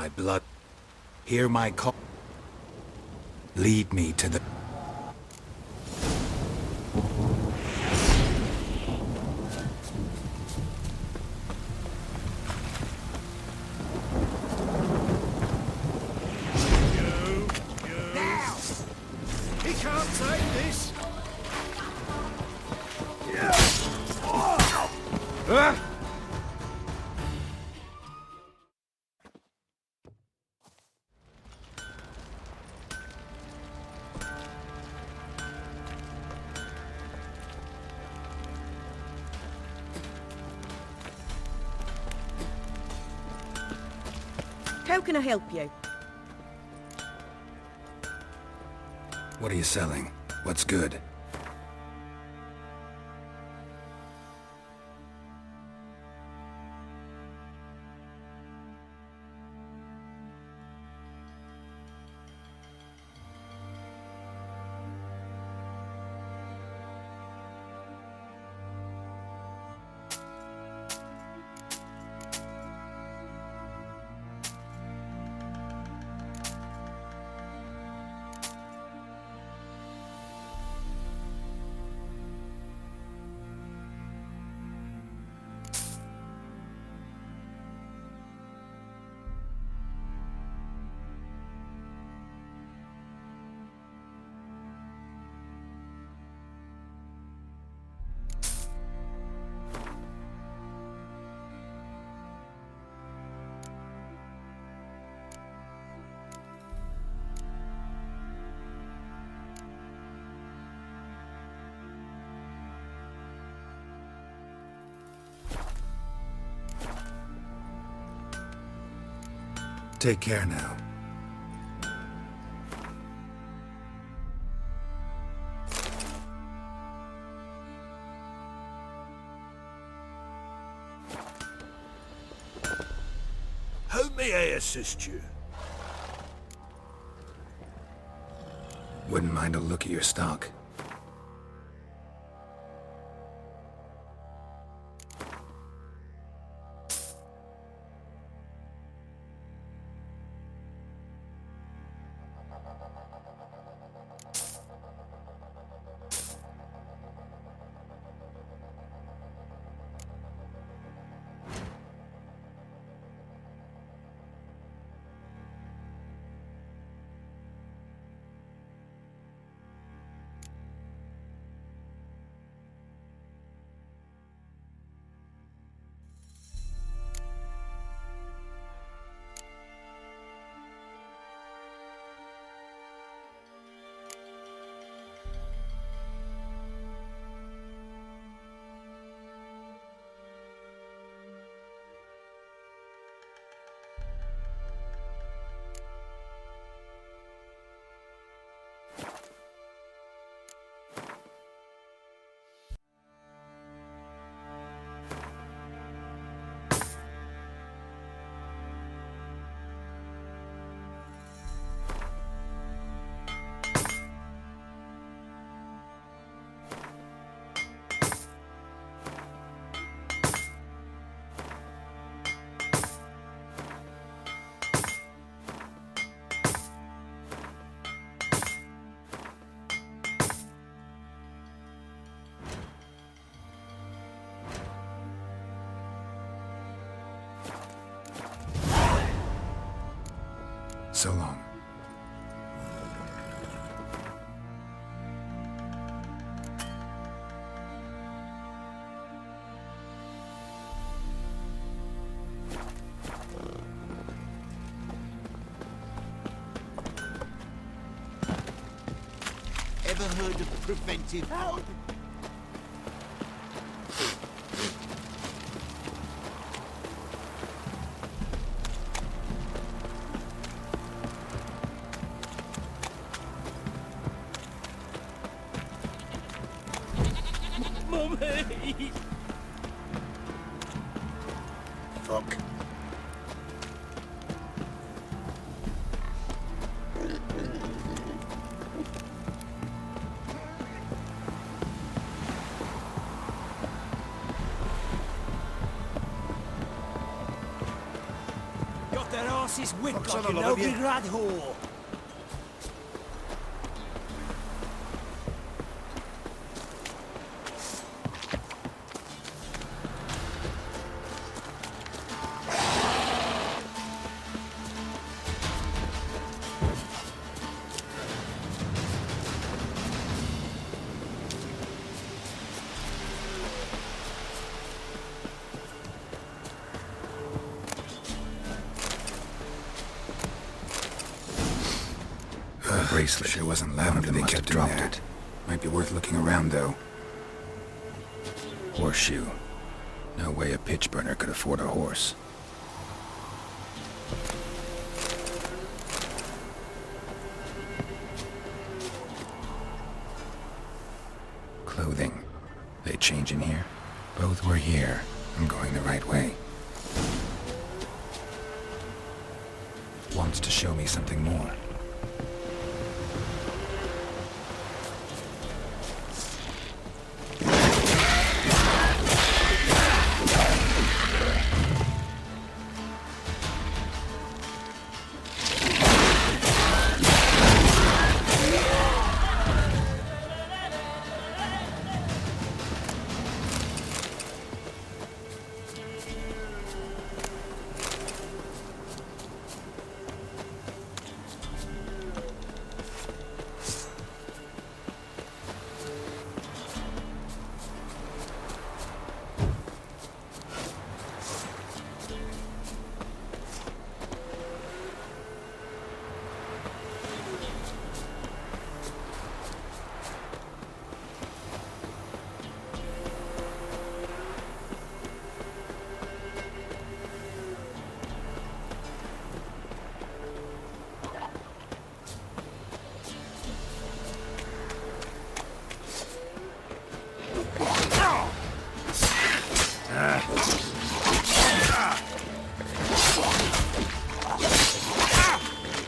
my blood. Hear my call. Lead me to the... Now! He can't take this! How can I help you? What are you selling? What's good? Take care now. How may I assist you? Wouldn't mind a look at your stock. So long. Ever heard of preventive help? Mummy! Fuck. Got that on? Arse's wit Fuck's like on a a lot of no you. good rat whore. Bracelet. Sure wasn't loud after they kept dropped it. Might be worth looking around, though. Horseshoe. No way a pitch burner could afford a horse. Clothing. They change in here? Both were here. I'm going the right way. Wants to show me something more.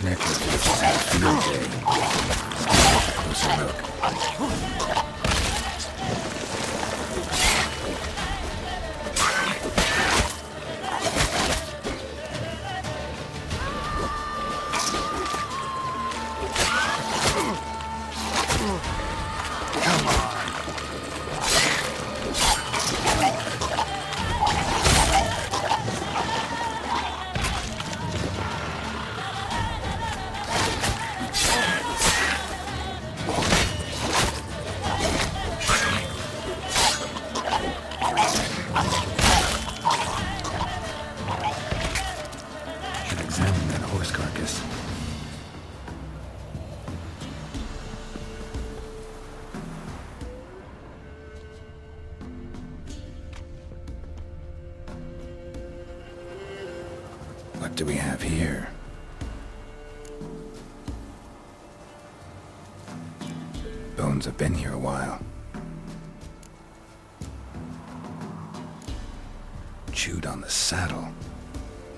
Necklaces had a field day. Closer look. Should examine that horse carcass. What do we have here? Bones have been here a while. Chewed on the saddle.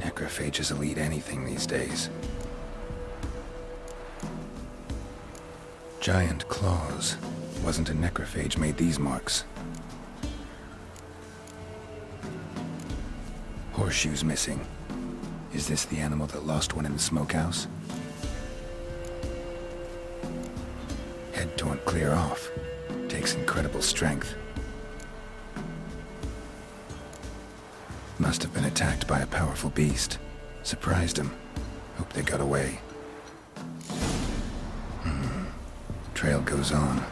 Necrophages will eat anything these days. Giant claws. Wasn't a necrophage made these marks. Horseshoes missing. Is this the animal that lost one in the smokehouse? Head torn clear off. Takes incredible strength. Must have been attacked by a powerful beast. Surprised him. Hope they got away. Trail goes on.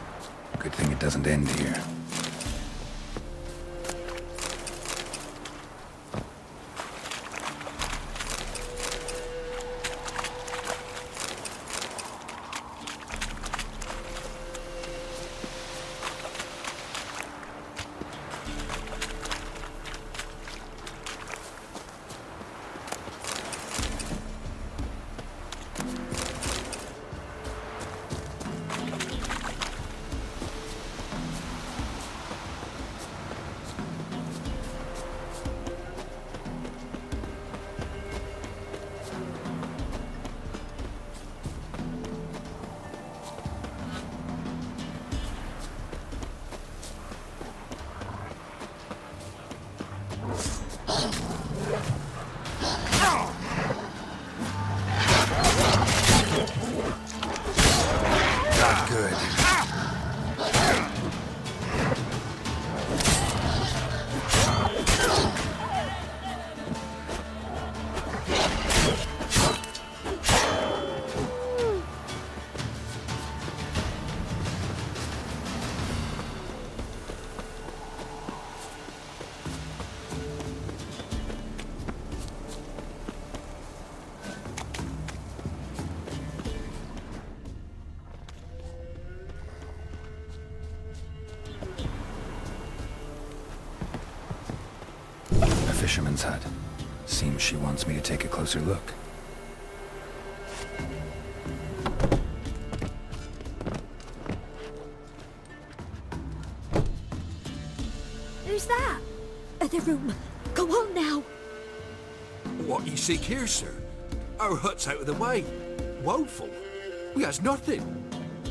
Good thing it doesn't end here. fisherman's hut. Seems she wants me to take a closer look. Who's that? The room. Go on now. What you seek here, sir? Our hut's out of the way. Woeful. We has nothing.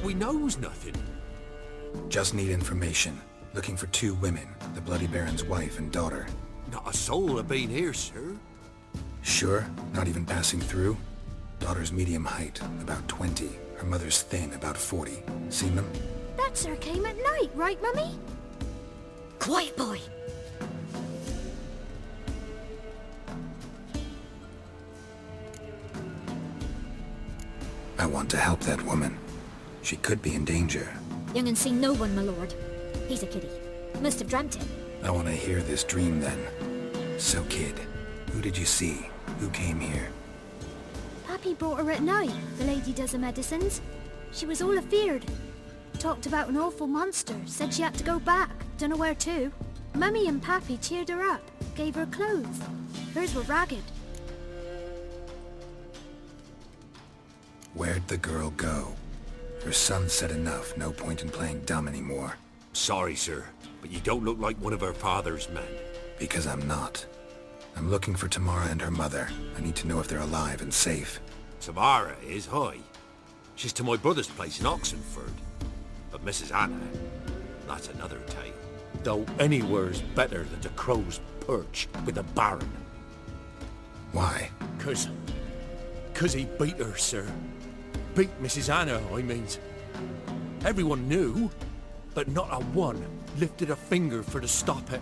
We knows nothing. Just need information. Looking for 2 women, the Bloody Baron's wife and daughter. Not a soul have been here, sir. Sure? Not even passing through? Daughter's medium height, about 20. Her mother's thin, about 40. Seen them? That sir came at night, right, Mummy? Quiet, boy. I want to help that woman. She could be in danger. Young and seen no one, my lord. He's a kiddie. Must have dreamt it. I want to hear this dream then. So kid, who did you see? Who came here? Pappy brought her at night, the lady does the medicines. She was all afeared. Talked about an awful monster, said she had to go back, dunno where to. Mummy and Pappy cheered her up, gave her clothes. Hers were ragged. Where'd the girl go? Her son said enough, no point in playing dumb anymore. Sorry, sir, but you don't look like one of her father's men. Because I'm not. I'm looking for Tamara and her mother. I need to know if they're alive and safe. Tamara is, hi. She's to my brother's place in Oxenford. But Mrs. Anna, that's another tale. Though anywhere's better than the crow's perch with the Baron. Why? 'Cause he beat her, sir. Beat Mrs. Anna, I means. Everyone knew, but not a one lifted a finger for to stop it.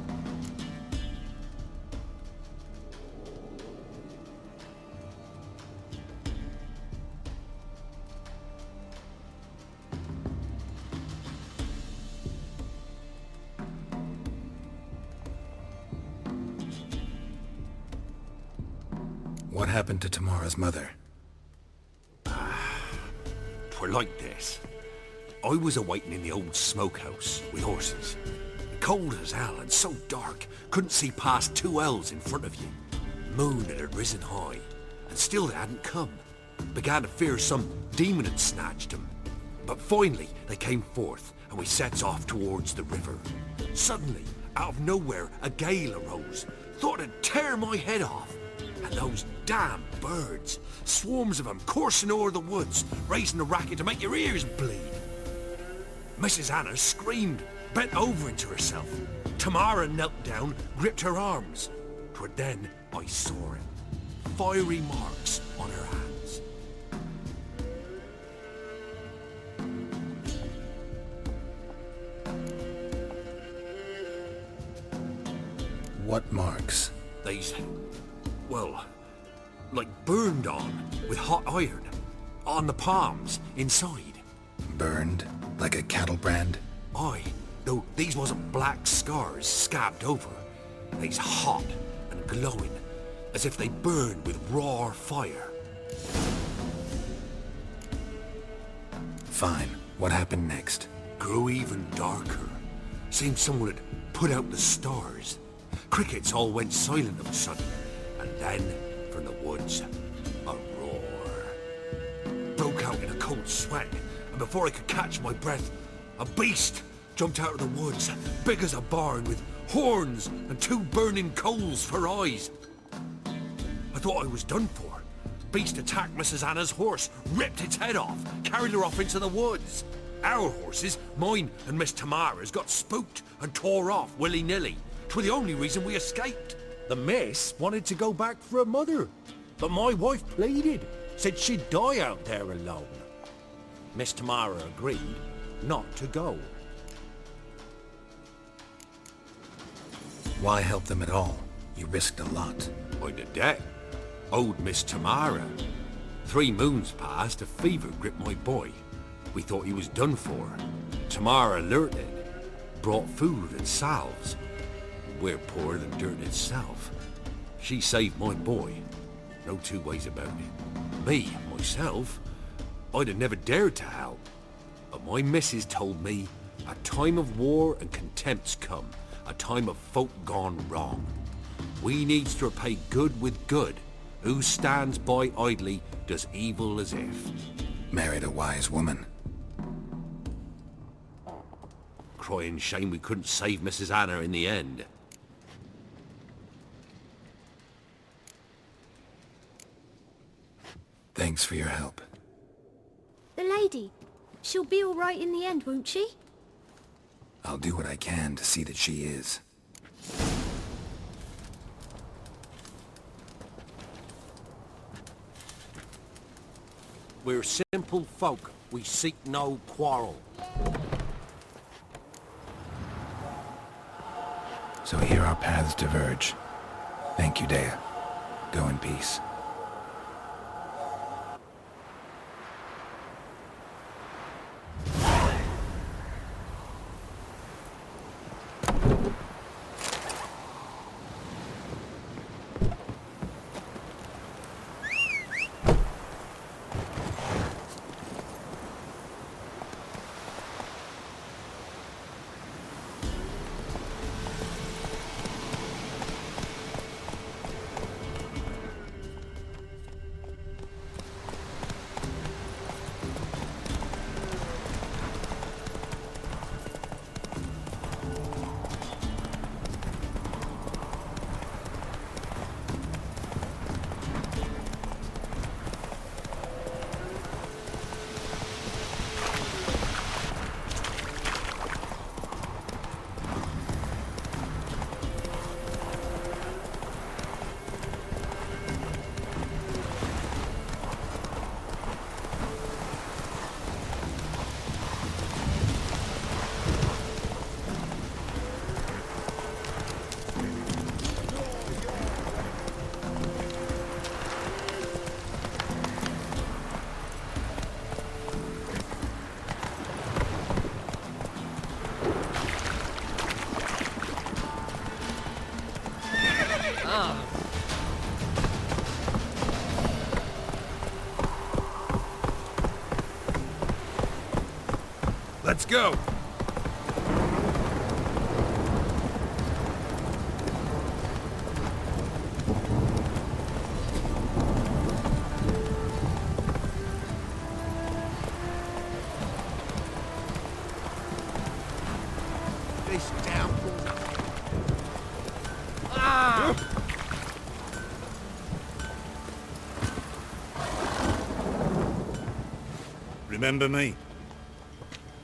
What happened to Tamara's mother? Twere like this. I was awaiting in the old smokehouse with horses. Cold as hell and so dark, couldn't see past 2 ells in front of you. Moon had risen high, and still they hadn't come. Began to fear some demon had snatched them. But finally they came forth, and we sets off towards the river. Suddenly, out of nowhere, a gale arose. Thought it'd tear my head off. And those damn birds, swarms of them coursing o'er the woods, raising a racket to make your ears bleed. Mrs. Anna screamed, bent over into herself. Tamara knelt down, gripped her arms. 'Twere then I saw it. Fiery marks on her hands. What marks? They's, well, like burned on with hot iron. On the palms, inside. Burned? Like a cattle brand? Aye, though these wasn't black scars scabbed over. They's hot and glowing, as if they burned with raw fire. Fine. What happened next? Grew even darker. Seemed someone had put out the stars. Crickets all went silent of a sudden, and then, from the woods, a roar. Broke out in a cold sweat, and before I could catch my breath, a beast jumped out of the woods, big as a barn, with horns and 2 burning coals for eyes. I thought I was done for. Beast attacked Mrs. Anna's horse, ripped its head off, carried her off into the woods. Our horses, mine and Miss Tamara's, got spooked and tore off willy-nilly. 'Twere the only reason we escaped. The miss wanted to go back for her mother, but my wife pleaded, said she'd die out there alone. Miss Tamara agreed not to go. Why help them at all? You risked a lot. I'd a debt. Owed Miss Tamara. 3 moons passed, a fever gripped my boy. We thought he was done for. Tamara alerted, brought food and salves. We're poorer than dirt itself. She saved my boy. No 2 ways about it. Me, myself, I'd have never dared to help. But my missus told me a time of war and contempt's come. A time of folk gone wrong. We needs to repay good with good. Who stands by idly does evil as if. Married a wise woman. Crying shame we couldn't save Mrs. Anna in the end. Thanks for your help. The lady. She'll be all right in the end, won't she? I'll do what I can to see that she is. We're simple folk. We seek no quarrel. So here our paths diverge. Thank you, Dea. Go in peace. Let's go! This downpour. Remember me?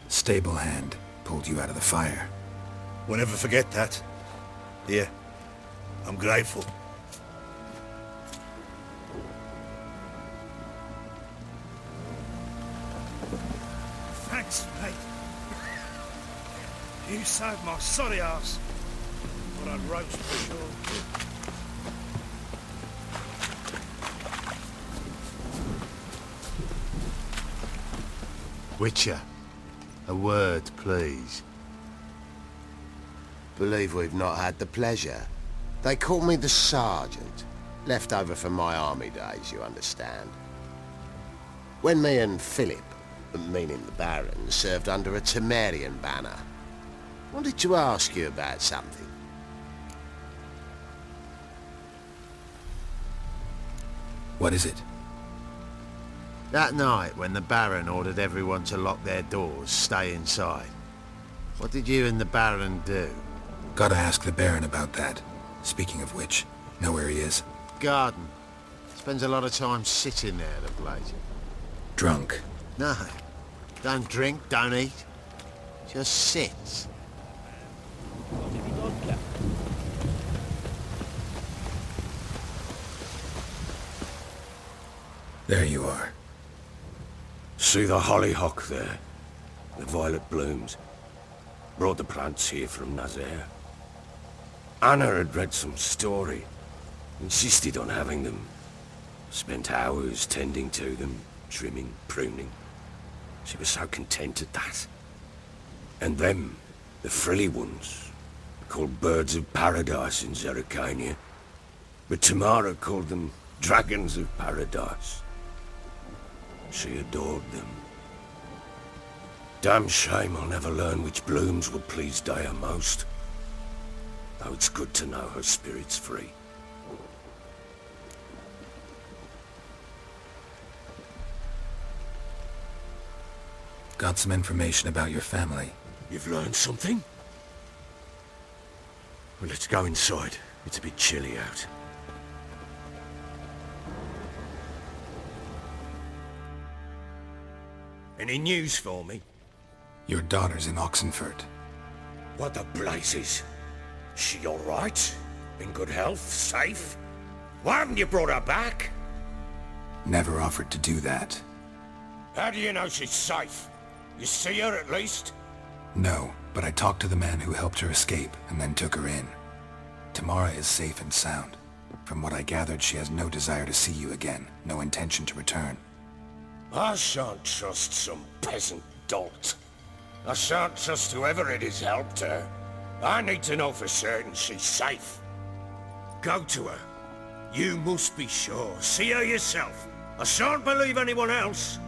Stable hand pulled you out of the fire. We'll never forget that. Here, I'm grateful. Thanks, mate. You saved my sorry ass. But I'd roast for sure. Witcher, a word, please. Believe we've not had the pleasure. They call me the Sergeant. Left over from my army days, you understand. When me and Philip, meaning the Baron, served under a Temerian banner. Wanted to ask you about something. What is it? That night, when the Baron ordered everyone to lock their doors, stay inside, what did you and the Baron do? Gotta ask the Baron about that. Speaking of which, know where he is? Garden. Spends a lot of time sitting there of late. Drunk. No. Don't drink, don't eat. Just sits. There you are. See the hollyhock there? The violet blooms. Brought the plants here from Nazaire. Anna had read some story. Insisted on having them. Spent hours tending to them, trimming, pruning. She was so content at that. And them, the frilly ones, called birds of paradise in Zerrikania. But Tamara called them dragons of paradise. She adored them. Damn shame I'll never learn which blooms would please Dea most. Though it's good to know her spirit's free. Got some information about your family. You've learned something? Well, let's go inside. It's a bit chilly out. Any news for me? Your daughter's in Oxenford. What the blazes? She all right? In good health? Safe? Why haven't you brought her back? Never offered to do that. How do you know she's safe? You see her at least? No, but I talked to the man who helped her escape and then took her in. Tamara is safe and sound. From what I gathered, she has no desire to see you again, no intention to return. I shan't trust some peasant dolt. I shan't trust whoever it is helped her. I need to know for certain she's safe. Go to her. You must be sure. See her yourself. I shan't believe anyone else.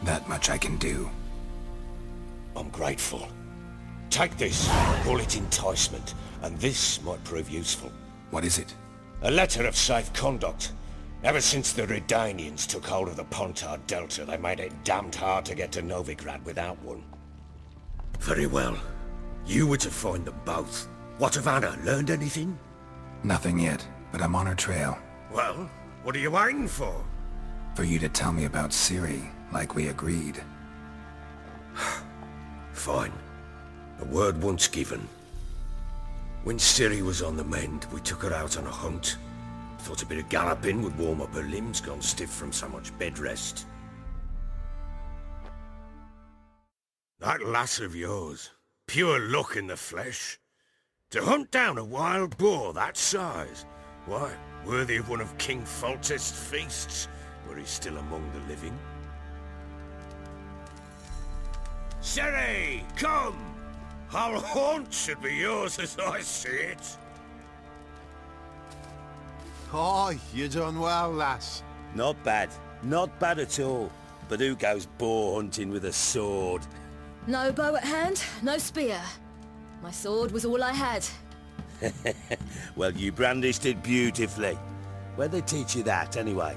That much I can do. I'm grateful. Take this. Call it enticement, and this might prove useful. What is it? A letter of safe conduct. Ever since the Redanians took hold of the Pontar Delta, they made it damned hard to get to Novigrad without one. Very well. You were to find them both. What of Anna? Learned anything? Nothing yet, but I'm on her trail. Well, what are you waiting for? For you to tell me about Ciri, like we agreed. Fine. A word once given. When Ciri was on the mend, we took her out on a hunt. Thought a bit of galloping would warm up her limbs, gone stiff from so much bed rest. That lass of yours, pure luck in the flesh. To hunt down a wild boar that size, why, worthy of one of King Foltest's feasts, where he's still among the living. Ciri, come! Our haunt should be yours as I see it. Oh, you done well, lass. Not bad. Not bad at all. But who goes boar hunting with a sword? No bow at hand, no spear. My sword was all I had. Well, you brandished it beautifully. Where'd they teach you that, anyway?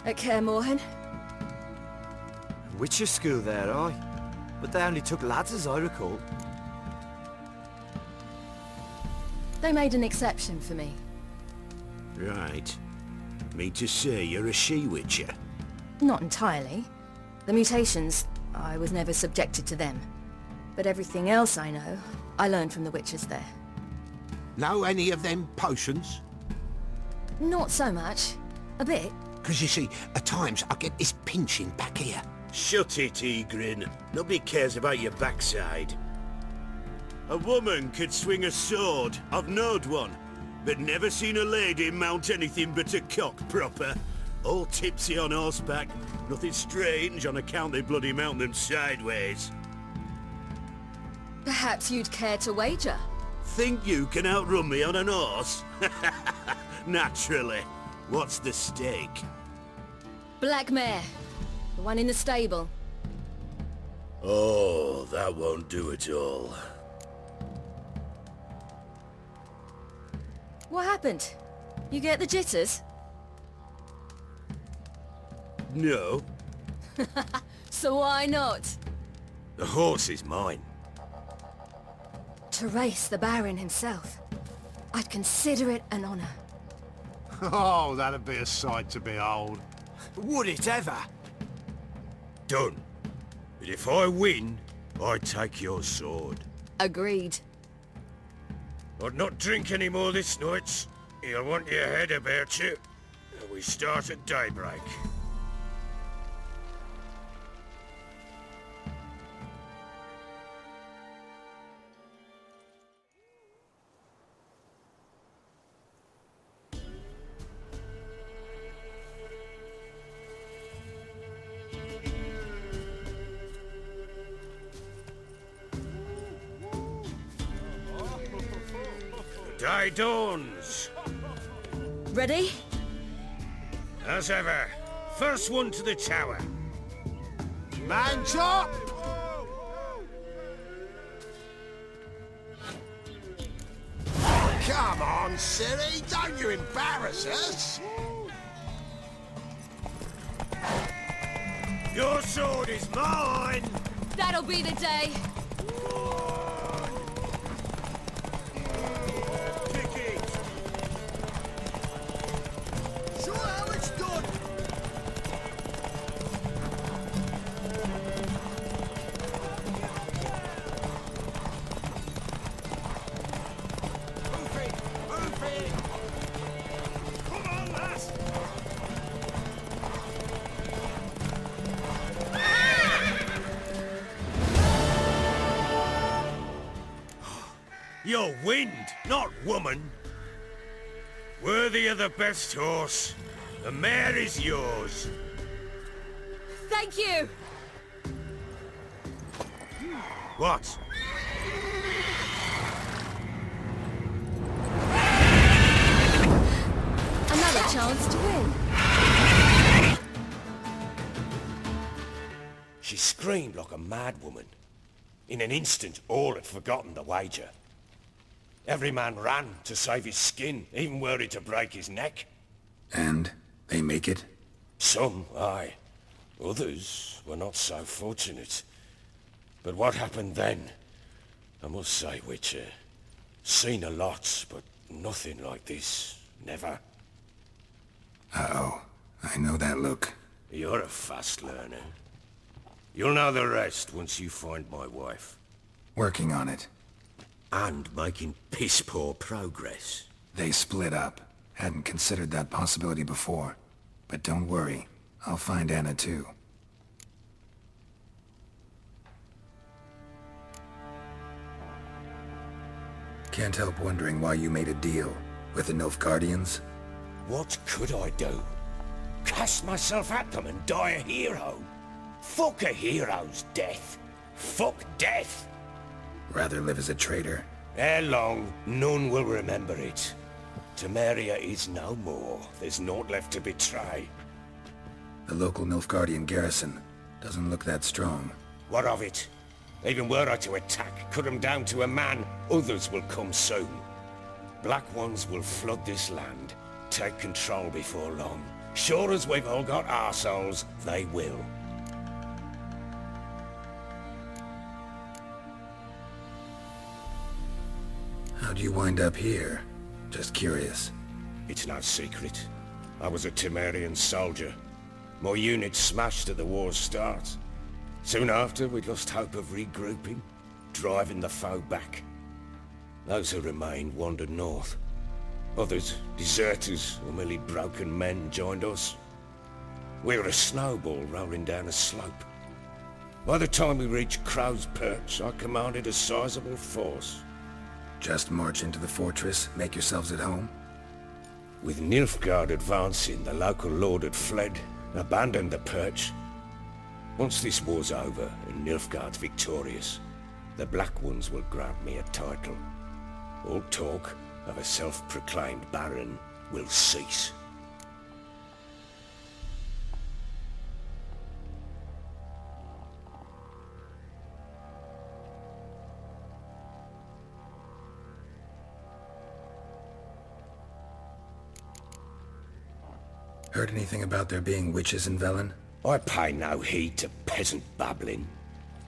At Kaer Morhen. Witcher school there, aye. But they only took lads as I recall. They made an exception for me. Right. Mean to say you're a she-witcher? Not entirely. The mutations, I was never subjected to them. But everything else I know, I learned from the witches there. Know any of them potions? Not so much. A bit. Because you see, at times I get this pinching back here. Shut it, Egrin. Nobody cares about your backside. A woman could swing a sword. I've knowed one. But never seen a lady mount anything but a cock proper. All tipsy on horseback. Nothing strange on account they bloody mount them sideways. Perhaps you'd care to wager? Think you can outrun me on an horse? Naturally. What's the stake? Black mare. The one in the stable. Oh, that won't do it all. What happened? You get the jitters? No. So why not? The horse is mine. To race the Baron himself. I'd consider it an honor. Oh, that'd be a sight to behold. Would it ever? Done. But if I win, I take your sword. Agreed. I'd not drink any more this night. You'll want your head about you. We start at daybreak. The day dawns. Ready? As ever, first one to the tower. Man chop! Come on, Siri, don't you embarrass us! Your sword is mine! That'll be the day. Kick it! Show how it's done! Move it! Move it! Come on, lass! You're wind, not woman. Worthy of the best horse. The mare is yours. Thank you. What? Another chance to win. She screamed like a mad woman. In an instant, all had forgotten the wager. Every man ran to save his skin, even worried to break his neck. And they make it? Some, aye. Others were not so fortunate. But what happened then? I must say, Witcher, seen a lot, but nothing like this. Never. Uh-oh. I know that look. You're a fast learner. You'll know the rest once you find my wife. Working on it. And making piss-poor progress. They split up. Hadn't considered that possibility before. But don't worry. I'll find Anna too. Can't help wondering why you made a deal with the Nilfgaardians. What could I do? Cast myself at them and die a hero? Fuck a hero's death. Fuck death. Rather live as a traitor. Ere long, none will remember it. Temeria is no more. There's naught left to betray. The local Nilfgaardian garrison doesn't look that strong. What of it? Even were I to attack, cut them down to a man, others will come soon. Black Ones will flood this land, take control before long. Sure as we've all got arseholes, they will. How'd you wind up here? Just curious. It's no secret. I was a Temerian soldier. My unit smashed at the war's start. Soon after, we'd lost hope of regrouping, driving the foe back. Those who remained wandered north. Others, deserters or merely broken men, joined us. We were a snowball rolling down a slope. By the time we reached Crow's Perch, I commanded a sizable force. Just march into the fortress, make yourselves at home? With Nilfgaard advancing, the local lord had fled, abandoned the perch. Once this war's over and Nilfgaard's victorious, the Black Ones will grant me a title. All talk of a self-proclaimed baron will cease. Heard anything about there being witches in Velen? I pay no heed to peasant babbling.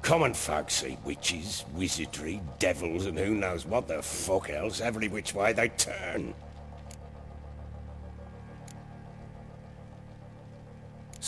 Common folk see witches, wizardry, devils, and who knows what the fuck else every which way they turn.